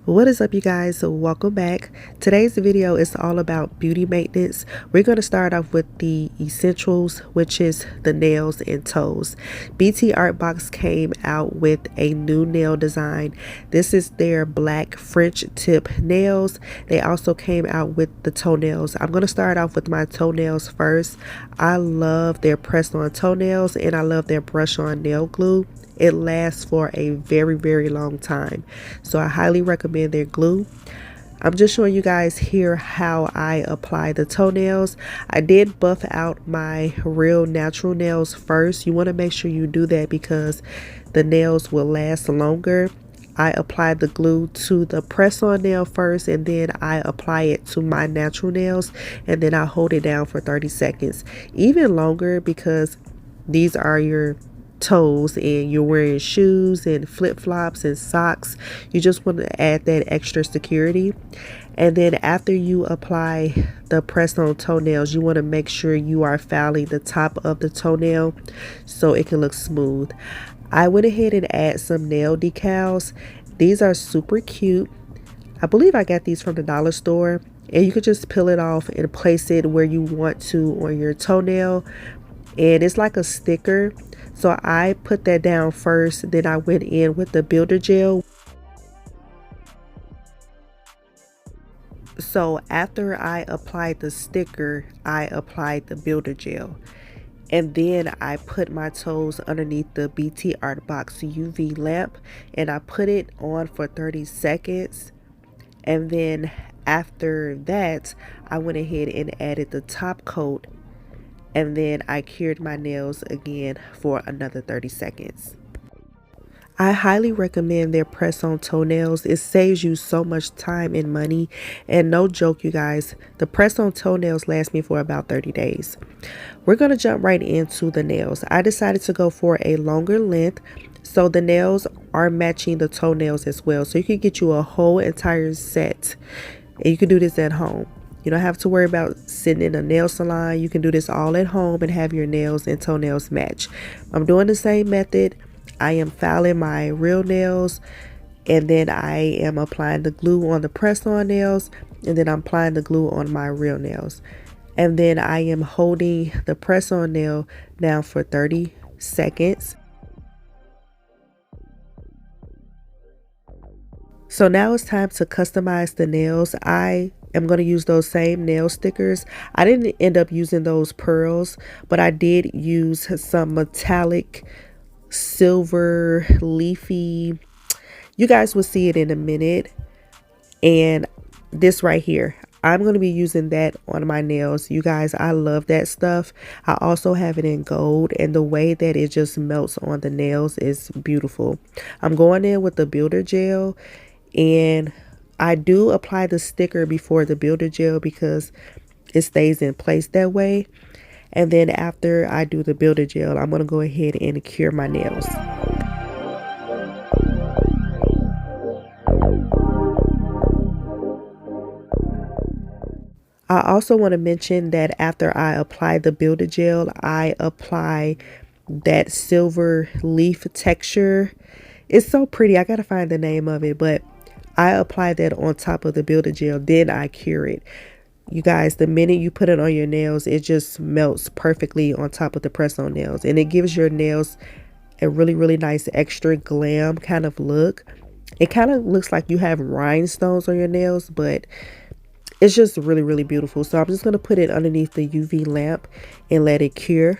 What is up, you guys? So welcome back. Today's video is all about beauty maintenance. We're going to start off with the essentials, which is the nails and toes. BT Art Box came out with a new nail design. This is their black French tip nails. They also came out with the toenails. I'm going to start off with my toenails first. I love their press on toenails and I love their brush on nail glue. It lasts for a very long time, so I highly recommend their glue. I'm just showing you guys here how I apply the toenails. I did buff out my real natural nails first. You want to make sure you do that because the nails will last longer. I apply the glue to the press on nail first, and then I apply it to my natural nails, and then I hold it down for 30 seconds, even longer, because these are your toes and you're wearing shoes and flip-flops and socks. You just want to add that extra security. And then after you apply the press on toenails, you want to make sure you are filing the top of the toenail so it can look smooth. I went ahead and add some nail decals. These are super cute. I believe I got these from the dollar store, and you could just peel it off and place it where you want to on your toenail, and it's like a sticker. So I put that down first, then I went in with the builder gel. So after I applied the sticker, I applied the builder gel. And then I put my toes underneath the BT Art Box UV lamp, and I put it on for 30 seconds. And then after that, I went ahead and added the top coat, and then I cured my nails again for another 30 seconds. I highly recommend their press-on toenails. It saves you so much time and money, and no joke, you guys, the press-on toenails last me for about 30 days. We're going to jump right into the nails. I decided to go for a longer length, so the nails are matching the toenails as well. So you can get you a whole entire set, and you can do this at home. You don't have to worry about sitting in a nail salon. You can do this all at home and have your nails and toenails match. I'm doing the same method. I am filing my real nails, and then I am applying the glue on the press-on nails, and then I'm applying the glue on my real nails. And then I am holding the press-on nail down for 30 seconds. So now it's time to customize the nails. I am going to use those same nail stickers. I didn't end up using those pearls, but I did use some metallic silver leafy. You guys will see it in a minute. And this right here, I'm going to be using that on my nails. You guys, I love that stuff. I also have it in gold, and the way that it just melts on the nails is beautiful. I'm going in with the builder gel, and I do apply the sticker before the builder gel because it stays in place that way. And then after I do the builder gel, I'm going to go ahead and cure my nails. I also want to mention that after I apply the builder gel, I apply that silver leaf texture. It's so pretty. I got to find the name of it, but I apply that on top of the builder gel, then I cure it. You guys, the minute you put it on your nails, it just melts perfectly on top of the press-on nails, and it gives your nails a really nice extra glam kind of look. It kind of looks like you have rhinestones on your nails, but it's just really beautiful. So I'm just going to put it underneath the UV lamp and let it cure.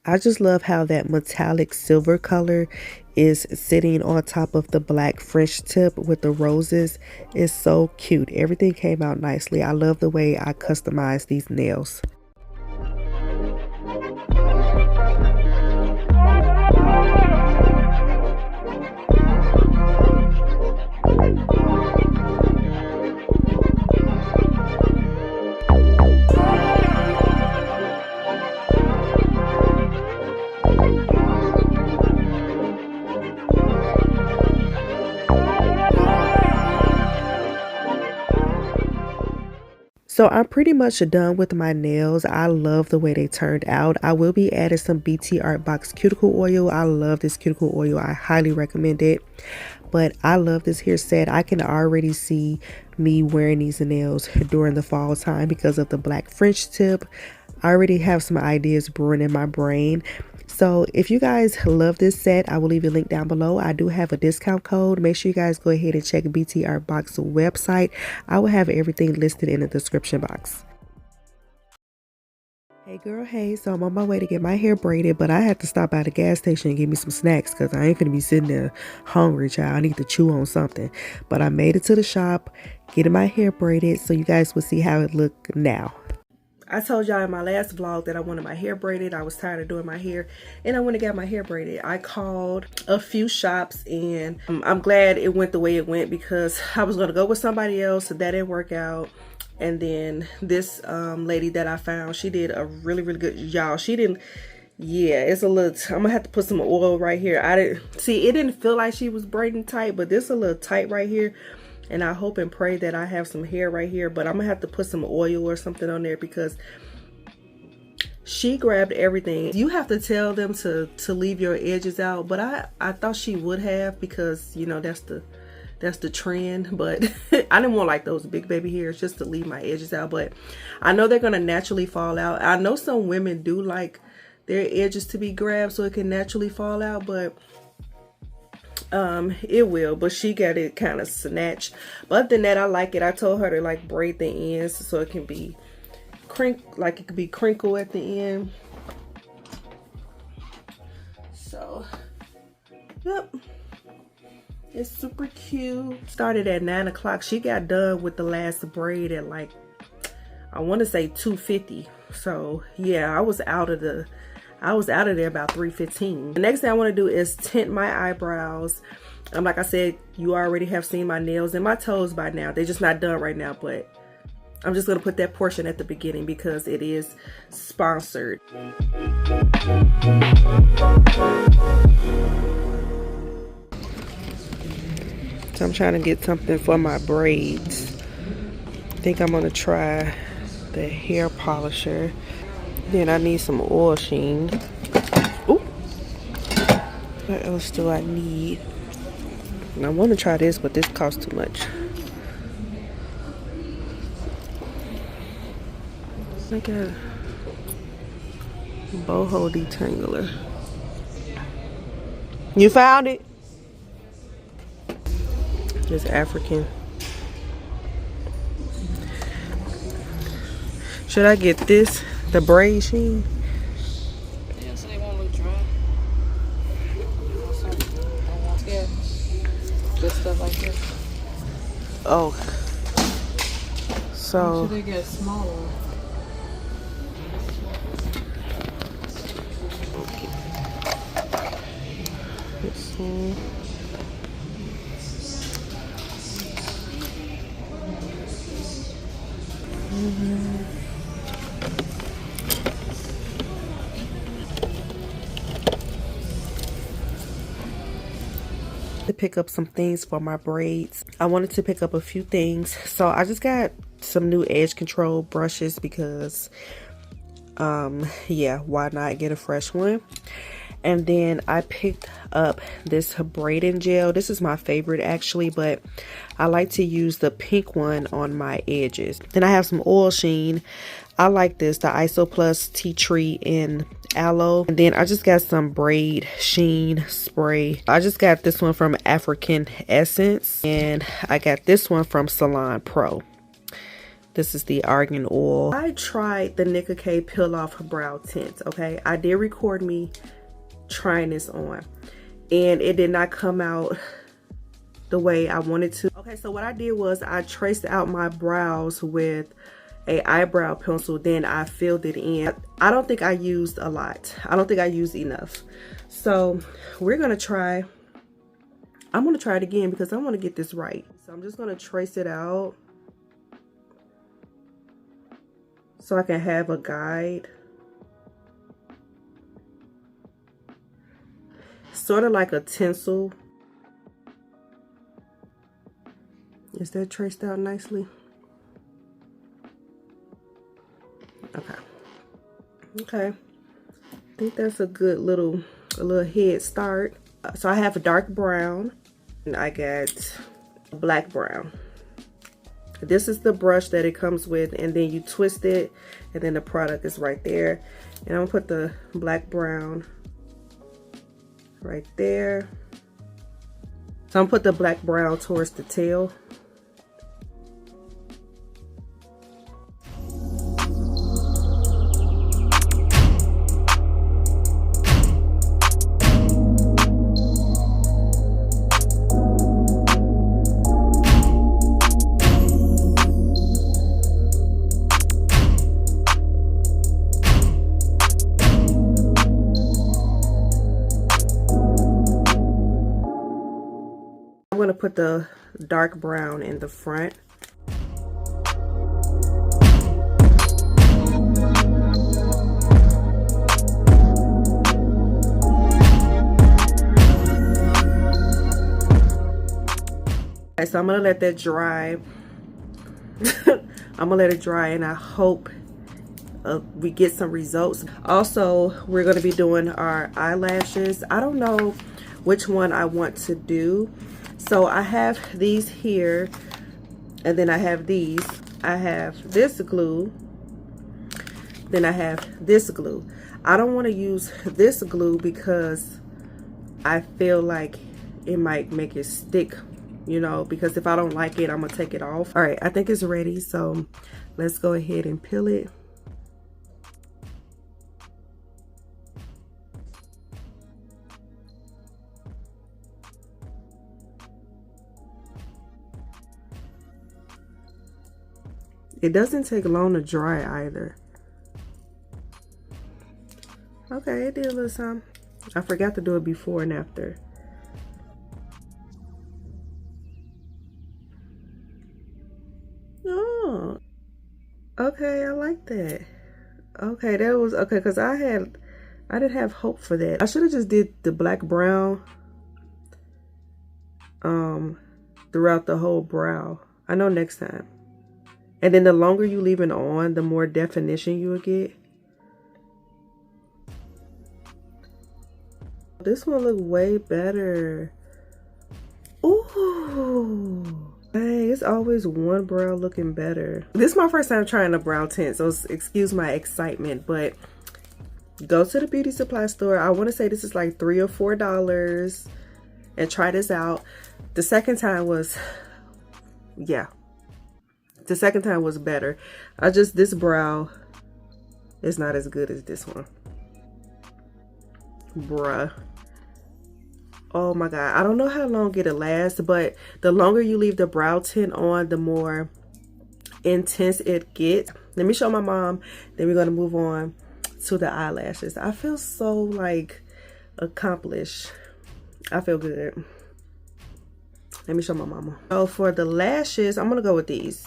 I just love how that metallic silver color is sitting on top of the black French tip with the roses. It's so cute. Everything came out nicely. I love the way I customized these nails. So I'm pretty much done with my nails. I love the way they turned out. I will be adding some BT Art Box cuticle oil. I love this cuticle oil. I highly recommend it. But I love this hair set. I can already see me wearing these nails during the fall time because of the black French tip. I already have some ideas brewing in my brain. So if you guys love this set, I will leave a link down below. I do have a discount code. Make sure you guys go ahead and check BT Art Box website. I will have everything listed in the description box. Hey girl, hey, so I'm on my way to get my hair braided, but I had to stop by the gas station and get me some snacks because I ain't finna be sitting there hungry, child. I need to chew on something. But I made it to the shop, getting my hair braided, so you guys will see how it look now. I told y'all in my last vlog that I wanted my hair braided. I was tired of doing my hair and I went and got my hair braided. I called a few shops and I'm glad it went the way it went because I was going to go with somebody else. That didn't work out. And then this lady that I found, she did a really good job. She didn't, yeah, it's a little, I'm gonna have to put some oil right here. I didn't see, it didn't feel like she was braiding tight, but this is a little tight right here. And I hope and pray that I have some hair right here, but I'm gonna have to put some oil or something on there because she grabbed everything. You have to tell them to leave your edges out, but I thought she would have because, you know, that's the trend. But I didn't want like those big baby hairs, just to leave my edges out. But I know they're gonna naturally fall out. I know some women do like their edges to be grabbed so it can naturally fall out, but it will. But she got it kind of snatched. But other than that, I like it. I told her to like braid the ends so it can be like it could be crinkle at the end. So yep, it's super cute. Started at 9 o'clock. She got done with the last braid at like, I want to say 2:50. So yeah, I was out of there about 3:15. The next thing I want to do is tint my eyebrows. Like I said, you already have seen my nails and my toes by now. They're just not done right now, but I'm just going to put that portion at the beginning because it is sponsored. So I'm trying to get something for my braids. I think I'm going to try the hair polisher. Then I need some oil sheen. Ooh. What else do I need? And I want to try this, but this costs too much. I got a boho detangler. You found it? It's African. Should I get this? The braid sheen? Yeah, so they won't look dry. Yeah. Good stuff like this. Oh. So. Should they get smaller? Let's see. To pick up some things for my braids. I wanted to pick up a few things, so I just got some new edge control brushes because yeah, why not get a fresh one? And then I picked up this braiding gel. This is my favorite actually, but I like to use the pink one on my edges. Then I have some oil sheen. I like this, the Iso Plus Tea Tree in Aloe. And then I just got some braid sheen spray. I just got this one from African Essence, and I got this one from Salon Pro. This is the Argan Oil. I tried the Nicka K Peel Off Brow Tint, okay? I did record me trying this on, and it did not come out the way I wanted to. Okay, so what I did was I traced out my brows with a eyebrow pencil, then I filled it in. I don't think I used a lot. I don't think I used enough. So we're gonna try, I'm gonna try it again because I wanna get this right. So I'm just gonna trace it out so I can have a guide. Sort of like a tinsel. Is that traced out nicely? Okay. Okay. I think that's a good little head start. So I have a dark brown and I got black brown. This is the brush that it comes with, and then you twist it and then the product is right there. And I'm gonna put the black brown right there. So I'm gonna put the black brown towards the tail. I'm going to put the dark brown in the front. Okay, so I'm going to let that dry. I'm going to let it dry, and I hope we get some results. Also, we're going to be doing our eyelashes. I don't know which one I want to do. So I have these here, and then I have these. I have this glue, then I have this glue. I don't want to use this glue because I feel like it might make it stick, you know, because if I don't like it, I'm gonna take it off. All right, I think it's ready, so let's go ahead and peel it. It doesn't take long to dry either. Okay, it did a little something. I forgot to do it before and after. Oh, okay, I like that. Okay, that was okay, because I didn't have hope for that. I should have just did the black brown throughout the whole brow. I know next time. And then the longer you leave it on, the more definition you will get. This one look way better. Ooh. Hey, it's always one brow looking better. This is my first time trying a brow tint, so excuse my excitement, but go to the beauty supply store. I want to say this is like $3 or $4 and try this out. The second time was, yeah. The second time was better. This brow is not as good as this one. Bruh. Oh my God. I don't know how long it'll last, but the longer you leave the brow tint on, the more intense it gets. Let me show my mom, then we're going to move on to the eyelashes. I feel so like accomplished. I feel good. Let me show my mama. Oh, for the lashes, I'm going to go with these.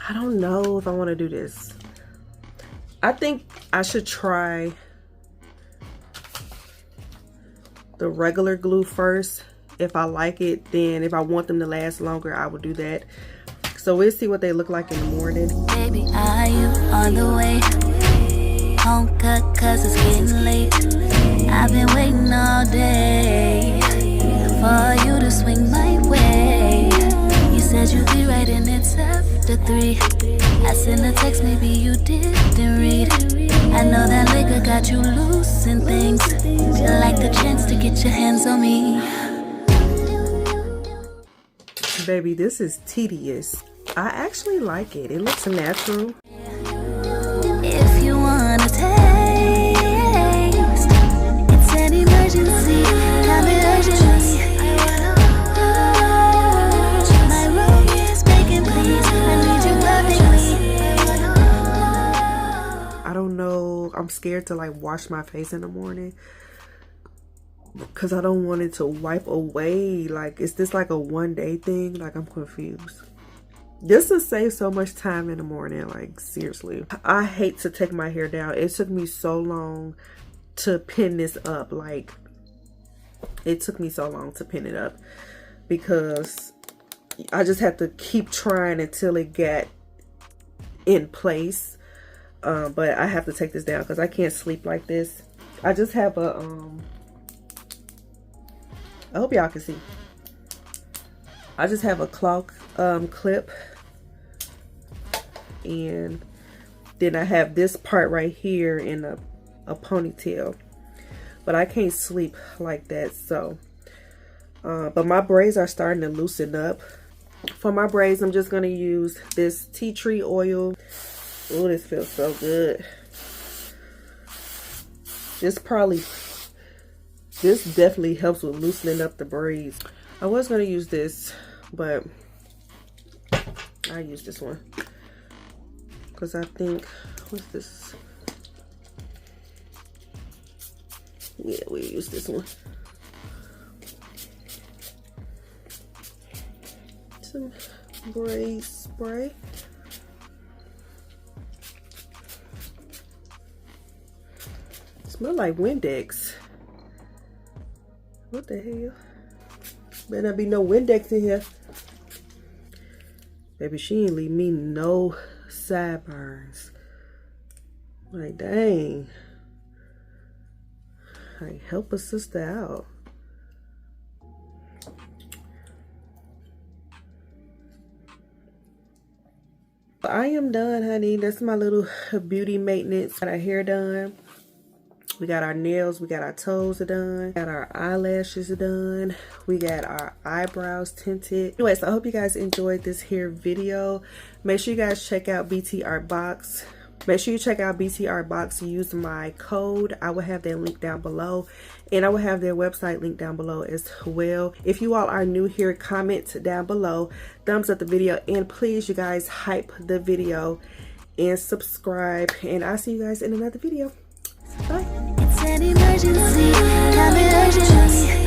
I don't know if I want to do this. I think I should try the regular glue first. If I like it, then if I want them to last longer, I will do that. So we'll see what they look like in the morning. Baby, are you on the way? Home cut, cause it's getting late. I've been waiting all day for you to swing my way. You said you'd be right and it's after 3. I sent a text, maybe you didn't read. I know that liquor got you losing things. You like the chance to get your hands on me. Baby, this is tedious. I actually like it. It looks natural. If you wanna taste, it's an emergency. Got me urgently. My room is vacant, please. I need you lovingly. I don't know. I'm scared to like wash my face in the morning because I don't want it to wipe away. Like, is this like a one-day thing? Like, I'm confused. This will save so much time in the morning. Like, seriously. I hate to take my hair down. It took me so long to pin this up. Like, it took me so long to pin it up because I just had to keep trying until it got in place. But I have to take this down because I can't sleep like this. I just have a I hope y'all can see. I just have a cloth clip, and then I have this part right here in a ponytail, but I can't sleep like that. So but my braids are starting to loosen up. For my braids, I'm just gonna use this tea tree oil. Oh, this feels so good. This definitely helps with loosening up the braids. I was gonna use this, but I use this one because I think, what's this? Yeah, we use this one. Some braid spray. Smell like Windex. What the hell? Better not be no Windex in here. Baby, she ain't leave me no sideburns. Like, dang. Like, help a sister out. I am done, honey. That's my little beauty maintenance. Got our hair done. We got our nails, we got our toes done, got our eyelashes done, we got our eyebrows tinted. Anyways, I hope you guys enjoyed this here video. Make sure you guys check out BT Art Box. Make sure you check out BT Art Box. Use my code. I will have that link down below, and I will have their website linked down below as well. If you all are new here, comment down below, thumbs up the video, and please, you guys, hype the video and subscribe. And I'll see you guys in another video. Bye. It's an emergency. Got me urgently.